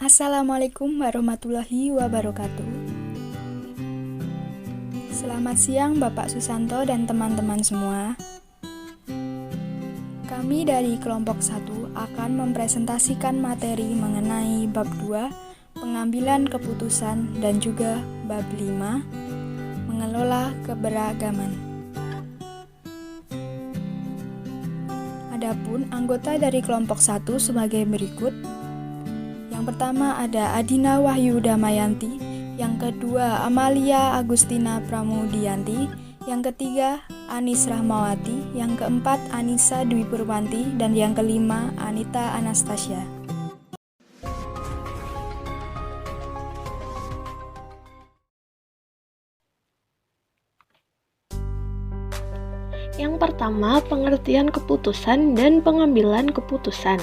Assalamualaikum warahmatullahi wabarakatuh. Selamat siang Bapak Susanto dan teman-teman semua. Kami dari kelompok 1 akan mempresentasikan materi mengenai bab 2, pengambilan keputusan, dan juga bab 5, mengelola keberagaman. Adapun anggota dari kelompok 1 sebagai berikut. Yang pertama ada Adina Wahyu Damayanti, yang kedua Amalia Agustina Pramudianti, yang ketiga Anis Rahmawati, yang keempat Anissa Dwi Purwanti, dan yang kelima Anita Anastasia. Yang pertama, pengertian keputusan dan pengambilan keputusan.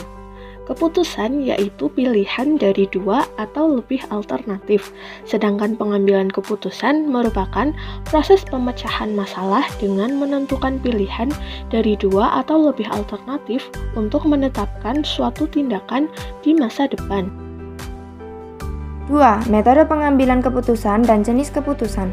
Keputusan yaitu pilihan dari dua atau lebih alternatif, sedangkan pengambilan keputusan merupakan proses pemecahan masalah dengan menentukan pilihan dari dua atau lebih alternatif untuk menetapkan suatu tindakan di masa depan. 2. Metode pengambilan keputusan dan jenis keputusan.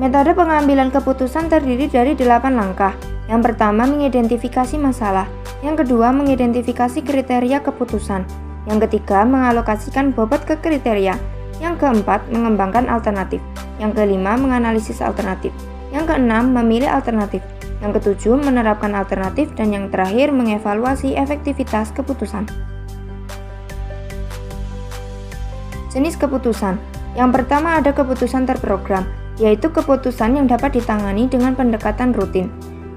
Metode pengambilan keputusan terdiri dari 8 langkah. Yang pertama, mengidentifikasi masalah. Yang kedua, mengidentifikasi kriteria keputusan. Yang ketiga, mengalokasikan bobot ke kriteria. Yang keempat, mengembangkan alternatif. Yang kelima, menganalisis alternatif. Yang keenam, memilih alternatif. Yang ketujuh, menerapkan alternatif. Dan yang terakhir, mengevaluasi efektivitas keputusan. Jenis keputusan. Yang pertama ada keputusan terprogram, yaitu keputusan yang dapat ditangani dengan pendekatan rutin.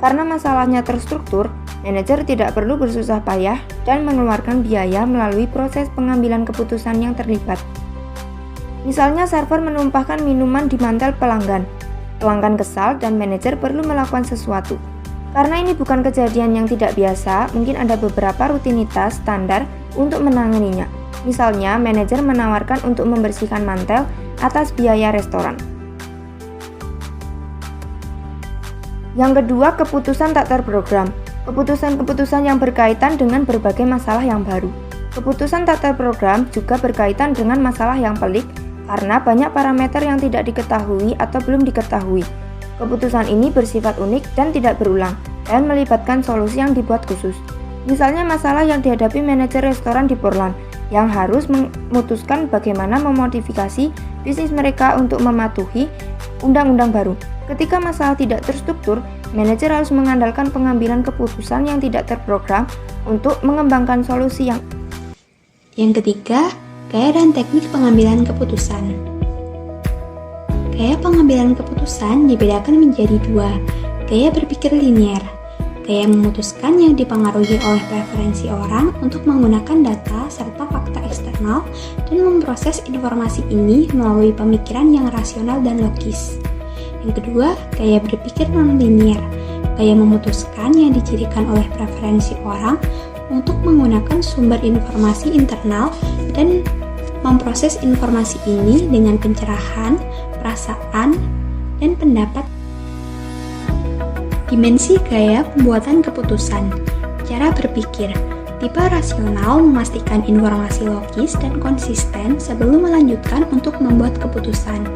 Karena masalahnya terstruktur, manajer tidak perlu bersusah payah dan mengeluarkan biaya melalui proses pengambilan keputusan yang terlibat. Misalnya server menumpahkan minuman di mantel pelanggan. Pelanggan kesal dan manajer perlu melakukan sesuatu. Karena ini bukan kejadian yang tidak biasa, mungkin ada beberapa rutinitas standar untuk menanganinya. Misalnya, manajer menawarkan untuk membersihkan mantel atas biaya restoran. Yang kedua, keputusan tak terprogram. Keputusan-keputusan yang berkaitan dengan berbagai masalah yang baru. Keputusan tak terprogram juga berkaitan dengan masalah yang pelik karena banyak parameter yang tidak diketahui atau belum diketahui. Keputusan ini bersifat unik dan tidak berulang dan melibatkan solusi yang dibuat khusus. Misalnya masalah yang dihadapi manajer restoran di Portland yang harus memutuskan bagaimana memodifikasi bisnis mereka untuk mematuhi undang-undang baru. Ketika masalah tidak terstruktur, manajer harus mengandalkan pengambilan keputusan yang tidak terprogram untuk mengembangkan solusi yang. Yang ketiga, gaya dan teknik pengambilan keputusan. Gaya pengambilan keputusan dibedakan menjadi dua, gaya berpikir linier. Gaya memutuskan yang dipengaruhi oleh preferensi orang untuk menggunakan data serta fakta eksternal dan memproses informasi ini melalui pemikiran yang rasional dan logis. Yang kedua, gaya berpikir non-linier. Gaya memutuskan yang dicirikan oleh preferensi orang untuk menggunakan sumber informasi internal dan memproses informasi ini dengan pencerahan, perasaan, dan pendapat. Dimensi gaya pembuatan keputusan. Cara berpikir. Tipe rasional memastikan informasi logis dan konsisten sebelum melanjutkan untuk membuat keputusan.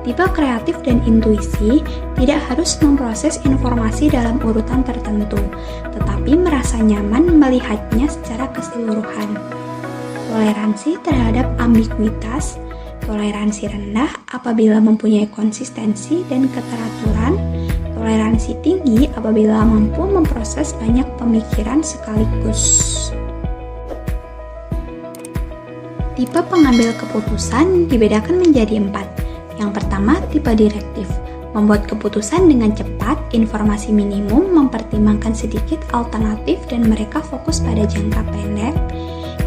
Tipe kreatif dan intuisi tidak harus memproses informasi dalam urutan tertentu, tetapi merasa nyaman melihatnya secara keseluruhan. Toleransi terhadap ambiguitas. Toleransi rendah apabila mempunyai konsistensi dan keteraturan. Toleransi tinggi apabila mampu memproses banyak pemikiran sekaligus. Tipe pengambil keputusan dibedakan menjadi 4. Yang pertama, tipe direktif. Membuat keputusan dengan cepat, informasi minimum, mempertimbangkan sedikit alternatif dan mereka fokus pada jangka pendek.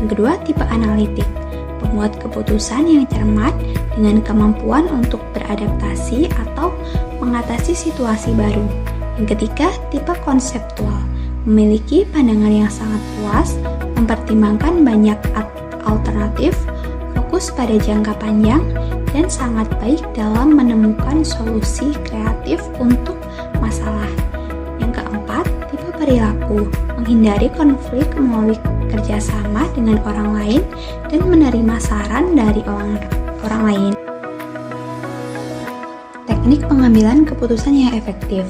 Yang kedua, tipe analitik. Membuat keputusan yang cermat dengan kemampuan untuk beradaptasi atau mengatasi situasi baru. Yang ketiga, tipe konseptual. Memiliki pandangan yang sangat luas, mempertimbangkan banyak alternatif, fokus pada jangka panjang, dan sangat baik dalam menemukan solusi kreatif untuk masalah. Yang keempat, tipe perilaku, menghindari konflik melalui bekerja sama dengan orang lain dan menerima saran dari orang lain. Teknik pengambilan keputusan yang efektif.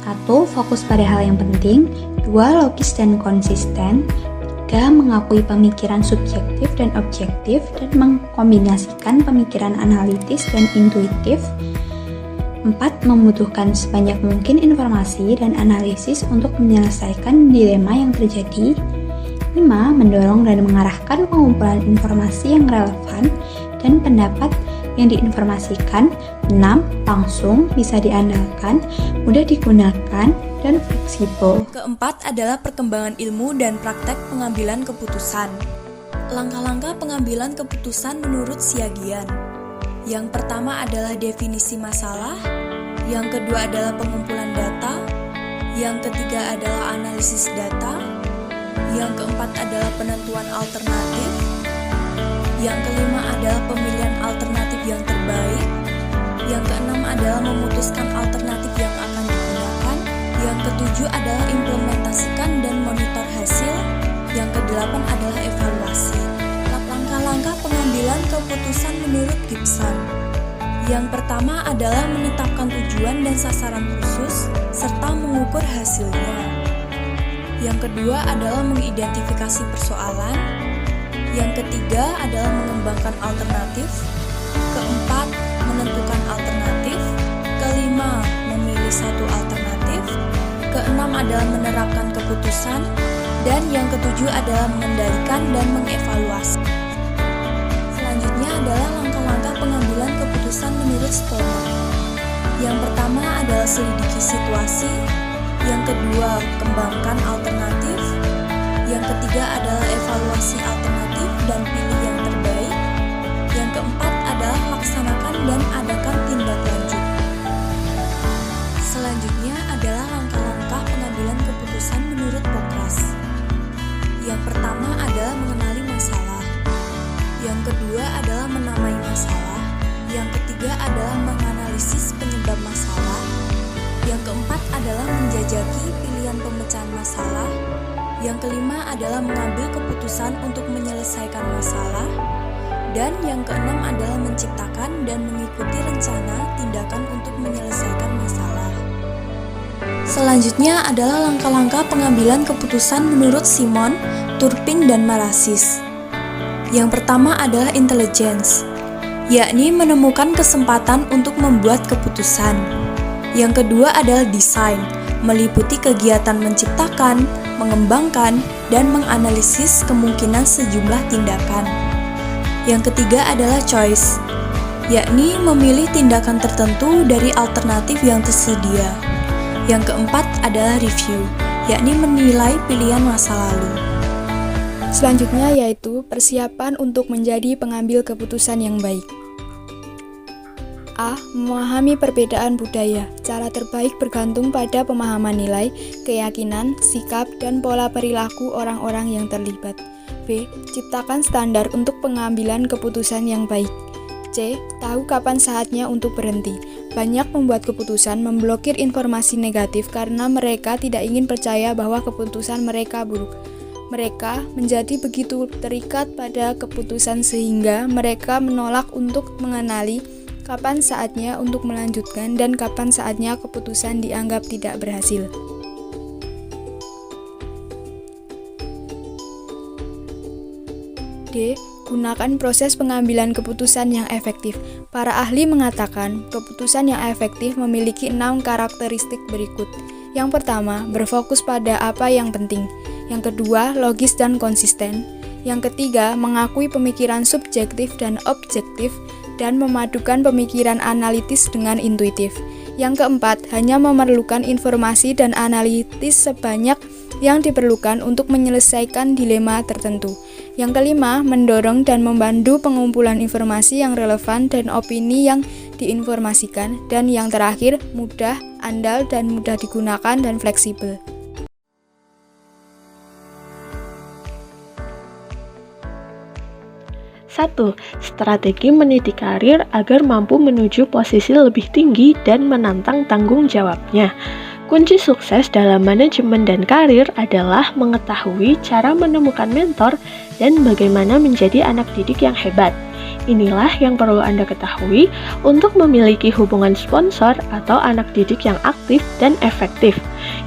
1. Fokus pada hal yang penting. 2. Logis dan konsisten. 3. Mengakui pemikiran subjektif dan objektif dan mengkombinasikan pemikiran analitis dan intuitif. 4. Membutuhkan sebanyak mungkin informasi dan analisis untuk menyelesaikan dilema yang terjadi. 5. Mendorong dan mengarahkan pengumpulan informasi yang relevan dan pendapat yang diinformasikan. 6. Langsung, bisa diandalkan, mudah digunakan, dan fleksibel. Keempat adalah perkembangan ilmu dan praktek pengambilan keputusan. Langkah-langkah pengambilan keputusan menurut Siagian. Yang pertama adalah definisi masalah, yang kedua adalah pengumpulan data, yang ketiga adalah analisis data, yang keempat adalah penentuan alternatif, yang kelima adalah pemilihan alternatif yang terbaik, yang keenam adalah memutuskan alternatif yang akan digunakan, yang ketujuh adalah implementasikan dan monitor hasil, yang kedelapan adalah evaluasi. Langkah-langkah pengambilan keputusan menurut Gibson. Yang pertama adalah menetapkan tujuan dan sasaran khusus, serta mengukur hasilnya. Yang kedua adalah mengidentifikasi persoalan. Yang ketiga adalah mengembangkan alternatif. Keempat, menentukan alternatif. Kelima, memilih satu alternatif. Keenam adalah menerapkan keputusan. Dan yang ketujuh adalah mengendalikan dan mengevaluasi. Selanjutnya adalah langkah-langkah pengambilan keputusan menurut Stallman. Yang pertama adalah selidiki situasi. Yang kedua, kembangkan alternatif. Yang ketiga adalah evaluasi alternatif dan pilih yang terbaik. Yang keempat adalah laksanakan dan adakan tindak lanjut. Selanjutnya adalah langkah-langkah pengambilan keputusan menurut Pokras. Yang pertama adalah mengenali masalah. Yang kedua adalah menamai masalah. Yang ketiga adalah menganalisis penyebab masalah. Yang keempat adalah menjajaki pilihan pemecahan masalah. Yang kelima adalah mengambil keputusan untuk menyelesaikan masalah. Dan yang keenam adalah menciptakan dan mengikuti rencana tindakan untuk menyelesaikan masalah. Selanjutnya adalah langkah-langkah pengambilan keputusan menurut Simon, Turpin, dan Marasis. Yang pertama adalah intelligence, yakni menemukan kesempatan untuk membuat keputusan. Yang kedua adalah design, meliputi kegiatan menciptakan, mengembangkan, dan menganalisis kemungkinan sejumlah tindakan. Yang ketiga adalah choice, yakni memilih tindakan tertentu dari alternatif yang tersedia. Yang keempat adalah review, yakni menilai pilihan masa lalu. Selanjutnya yaitu persiapan untuk menjadi pengambil keputusan yang baik. A. Memahami perbedaan budaya. Cara terbaik bergantung pada pemahaman nilai, keyakinan, sikap, dan pola perilaku orang-orang yang terlibat. B. Ciptakan standar untuk pengambilan keputusan yang baik. C. Tahu kapan saatnya untuk berhenti. Banyak pembuat keputusan memblokir informasi negatif karena mereka tidak ingin percaya bahwa keputusan mereka buruk. Mereka menjadi begitu terikat pada keputusan sehingga mereka menolak untuk mengenali kapan saatnya untuk melanjutkan dan kapan saatnya keputusan dianggap tidak berhasil. D. Gunakan proses pengambilan keputusan yang efektif. Para ahli mengatakan keputusan yang efektif memiliki 6 karakteristik berikut. Yang pertama, berfokus pada apa yang penting. Yang kedua, logis dan konsisten. Yang ketiga, mengakui pemikiran subjektif dan objektif dan memadukan pemikiran analitis dengan intuitif. Yang keempat, hanya memerlukan informasi dan analitis sebanyak yang diperlukan untuk menyelesaikan dilema tertentu. Yang kelima, mendorong dan membantu pengumpulan informasi yang relevan dan opini yang diinformasikan. Dan yang terakhir, mudah, andal, dan mudah digunakan dan fleksibel. Satu, strategi meniti karir agar mampu menuju posisi lebih tinggi dan menantang tanggung jawabnya. Kunci sukses dalam manajemen dan karir adalah mengetahui cara menemukan mentor dan bagaimana menjadi anak didik yang hebat. Inilah yang perlu Anda ketahui untuk memiliki hubungan sponsor atau anak didik yang aktif dan efektif.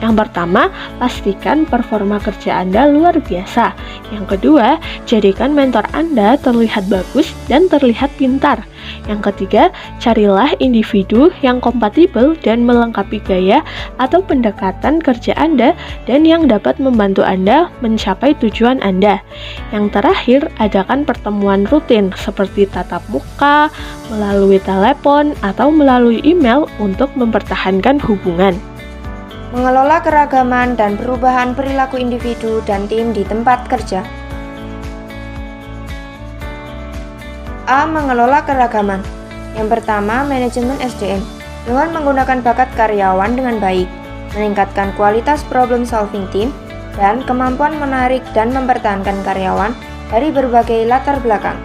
Yang pertama, pastikan performa kerja Anda luar biasa. Yang kedua, jadikan mentor Anda terlihat bagus dan terlihat pintar. Yang ketiga, carilah individu yang kompatibel dan melengkapi gaya atau pendekatan kerja Anda dan yang dapat membantu Anda mencapai tujuan Anda. Yang terakhir, adakan pertemuan rutin seperti tatap muka, melalui telepon, atau melalui email untuk mempertahankan hubungan. Mengelola keragaman dan perubahan perilaku individu dan tim di tempat kerja. A. Mengelola keragaman. Yang pertama, manajemen SDM. Dengan menggunakan bakat karyawan dengan baik, meningkatkan kualitas problem solving team, dan kemampuan menarik dan mempertahankan karyawan dari berbagai latar belakang.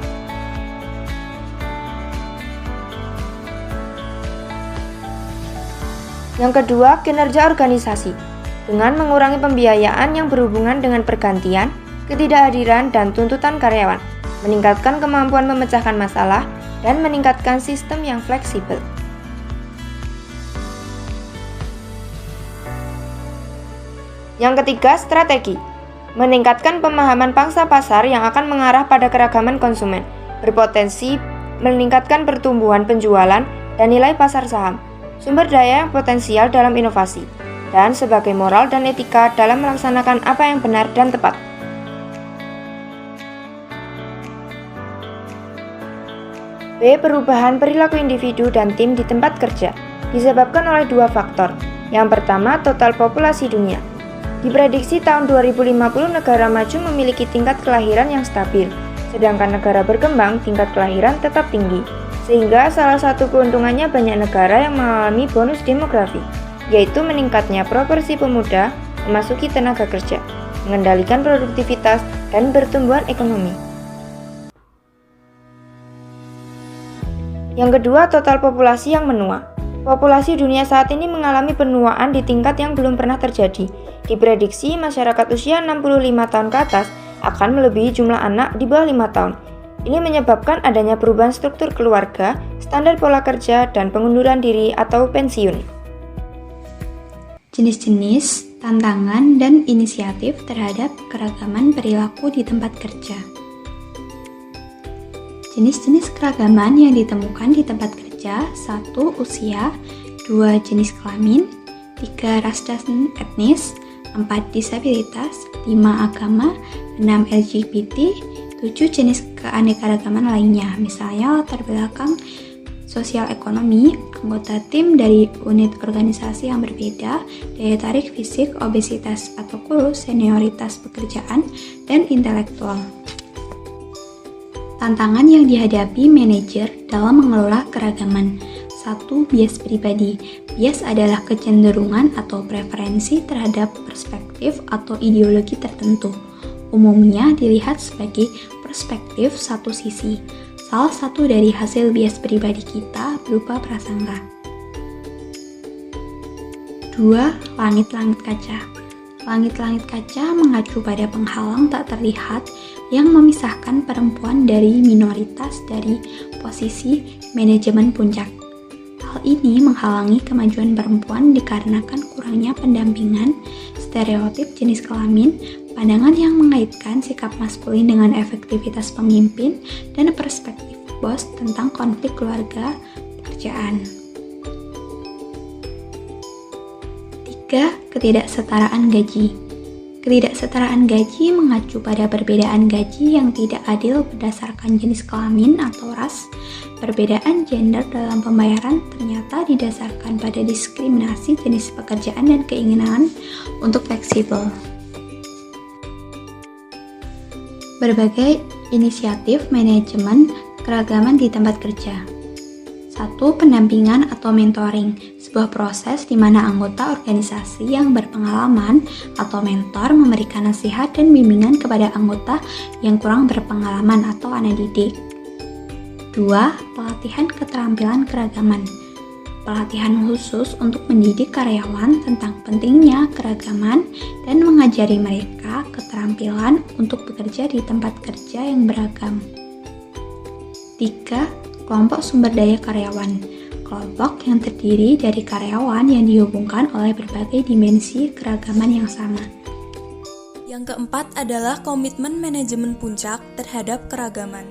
Yang kedua, kinerja organisasi. Dengan mengurangi pembiayaan yang berhubungan dengan pergantian, ketidakhadiran, dan tuntutan karyawan, meningkatkan kemampuan memecahkan masalah, dan meningkatkan sistem yang fleksibel. Yang ketiga, strategi. Meningkatkan pemahaman pangsa pasar yang akan mengarah pada keragaman konsumen, berpotensi meningkatkan pertumbuhan penjualan dan nilai pasar saham, sumber daya yang potensial dalam inovasi, dan sebagai moral dan etika dalam melaksanakan apa yang benar dan tepat. B. Perubahan perilaku individu dan tim di tempat kerja disebabkan oleh dua faktor. Yang pertama, total populasi dunia. Diprediksi tahun 2050 negara maju memiliki tingkat kelahiran yang stabil, sedangkan negara berkembang tingkat kelahiran tetap tinggi. Sehingga salah satu keuntungannya banyak negara yang mengalami bonus demografi, yaitu meningkatnya proporsi pemuda memasuki tenaga kerja, mengendalikan produktivitas, dan pertumbuhan ekonomi. Yang kedua, total populasi yang menua. Populasi dunia saat ini mengalami penuaan di tingkat yang belum pernah terjadi. Diprediksi masyarakat usia 65 tahun ke atas akan melebihi jumlah anak di bawah 5 tahun. Ini menyebabkan adanya perubahan struktur keluarga, standar pola kerja, dan pengunduran diri atau pensiun. Jenis-jenis, tantangan, dan inisiatif terhadap keragaman perilaku di tempat kerja. Jenis-jenis keragaman yang ditemukan di tempat kerja: 1. Usia, 2. Jenis kelamin, 3. Ras dan etnis, 4. Disabilitas, 5. Agama, 6. LGBT, 7. Jenis keanekaragaman lainnya, misalnya latar belakang sosial ekonomi, anggota tim dari unit organisasi yang berbeda, daya tarik fisik, obesitas atau kurus, senioritas pekerjaan, dan intelektual. Tantangan yang dihadapi manajer dalam mengelola keragaman. 1. Bias pribadi. Bias adalah kecenderungan atau preferensi terhadap perspektif atau ideologi tertentu. Umumnya dilihat sebagai perspektif satu sisi. Salah satu dari hasil bias pribadi kita berupa prasangka. 2. Langit-langit kaca. Langit-langit kaca mengacu pada penghalang tak terlihat yang memisahkan perempuan dari minoritas dari posisi manajemen puncak. Hal ini menghalangi kemajuan perempuan dikarenakan kurangnya pendampingan, stereotip jenis kelamin, pandangan yang mengaitkan sikap maskulin dengan efektivitas pemimpin, dan perspektif bos tentang konflik keluarga pekerjaan. 3. Ketidaksetaraan gaji. Ketidaksetaraan gaji mengacu pada perbedaan gaji yang tidak adil berdasarkan jenis kelamin atau ras. Perbedaan gender dalam pembayaran ternyata didasarkan pada diskriminasi jenis pekerjaan dan keinginan untuk fleksibel. Berbagai inisiatif manajemen keragaman di tempat kerja. 1. Pendampingan atau mentoring, sebuah proses di mana anggota organisasi yang berpengalaman atau mentor memberikan nasihat dan bimbingan kepada anggota yang kurang berpengalaman atau anak didik. 2. Pelatihan keterampilan keragaman. pelatihan khusus untuk mendidik karyawan tentang pentingnya keragaman dan mengajari mereka keterampilan untuk bekerja di tempat kerja yang beragam. 3. Kelompok sumber daya karyawan. Kelompok yang terdiri dari karyawan yang dihubungkan oleh berbagai dimensi keragaman yang sama. Yang keempat adalah komitmen manajemen puncak terhadap keragaman.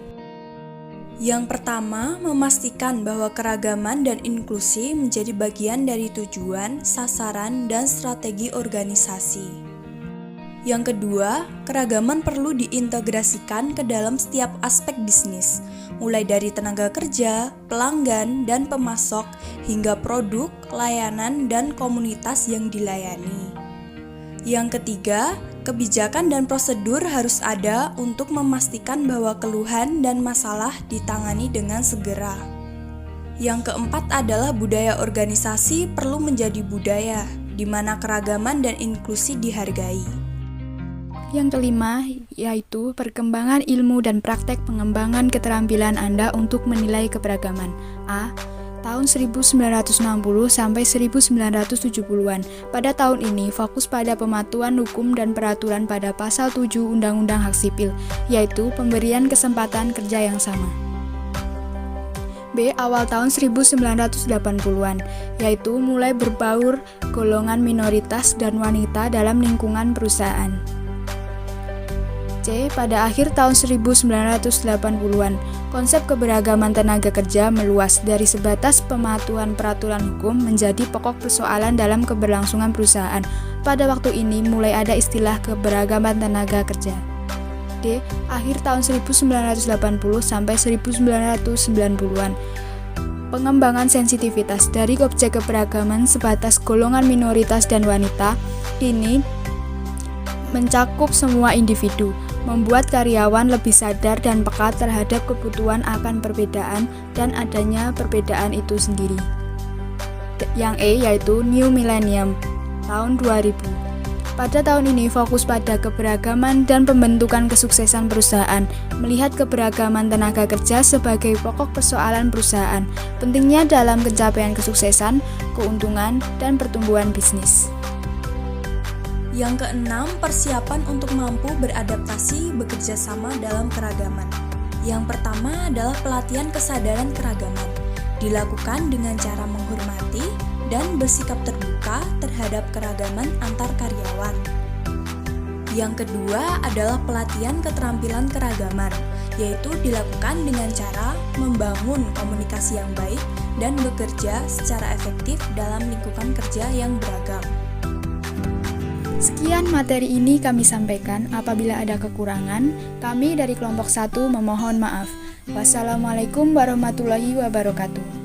Yang pertama, memastikan bahwa keragaman dan inklusi menjadi bagian dari tujuan, sasaran, dan strategi organisasi. Yang kedua, keragaman perlu diintegrasikan ke dalam setiap aspek bisnis, mulai dari tenaga kerja, pelanggan, dan pemasok, hingga produk, layanan, dan komunitas yang dilayani. Yang ketiga, kebijakan dan prosedur harus ada untuk memastikan bahwa keluhan dan masalah ditangani dengan segera. Yang keempat adalah budaya organisasi perlu menjadi budaya, di mana keragaman dan inklusi dihargai. Yang kelima, yaitu perkembangan ilmu dan praktek pengembangan keterampilan Anda untuk menilai keberagaman. A. Tahun 1960 sampai 1970-an. Pada tahun ini fokus pada pematuhan hukum dan peraturan pada pasal 7 Undang-Undang Hak Sipil, yaitu pemberian kesempatan kerja yang sama. B. Awal tahun 1980-an, yaitu mulai berbaur golongan minoritas dan wanita dalam lingkungan perusahaan. C. Pada akhir tahun 1980-an, konsep keberagaman tenaga kerja meluas dari sebatas pematuhan peraturan hukum menjadi pokok persoalan dalam keberlangsungan perusahaan. Pada waktu ini mulai ada istilah keberagaman tenaga kerja. D. Akhir tahun 1980 sampai 1990-an. Pengembangan sensitivitas dari objek keberagaman sebatas golongan minoritas dan wanita kini mencakup semua individu, membuat karyawan lebih sadar dan peka terhadap kebutuhan akan perbedaan dan adanya perbedaan itu sendiri. Yang E yaitu New Millennium, tahun 2000. Pada tahun ini fokus pada keberagaman dan pembentukan kesuksesan perusahaan, melihat keberagaman tenaga kerja sebagai pokok persoalan perusahaan, pentingnya dalam pencapaian kesuksesan, keuntungan, dan pertumbuhan bisnis. Yang keenam, persiapan untuk mampu beradaptasi bekerja sama dalam keragaman. Yang pertama adalah pelatihan kesadaran keragaman. Dilakukan dengan cara menghormati dan bersikap terbuka terhadap keragaman antar karyawan. Yang kedua adalah pelatihan keterampilan keragaman, yaitu dilakukan dengan cara membangun komunikasi yang baik dan bekerja secara efektif dalam lingkungan kerja yang beragam. Sekian materi ini kami sampaikan. Apabila ada kekurangan, kami dari kelompok 1 memohon maaf. Wassalamualaikum warahmatullahi wabarakatuh.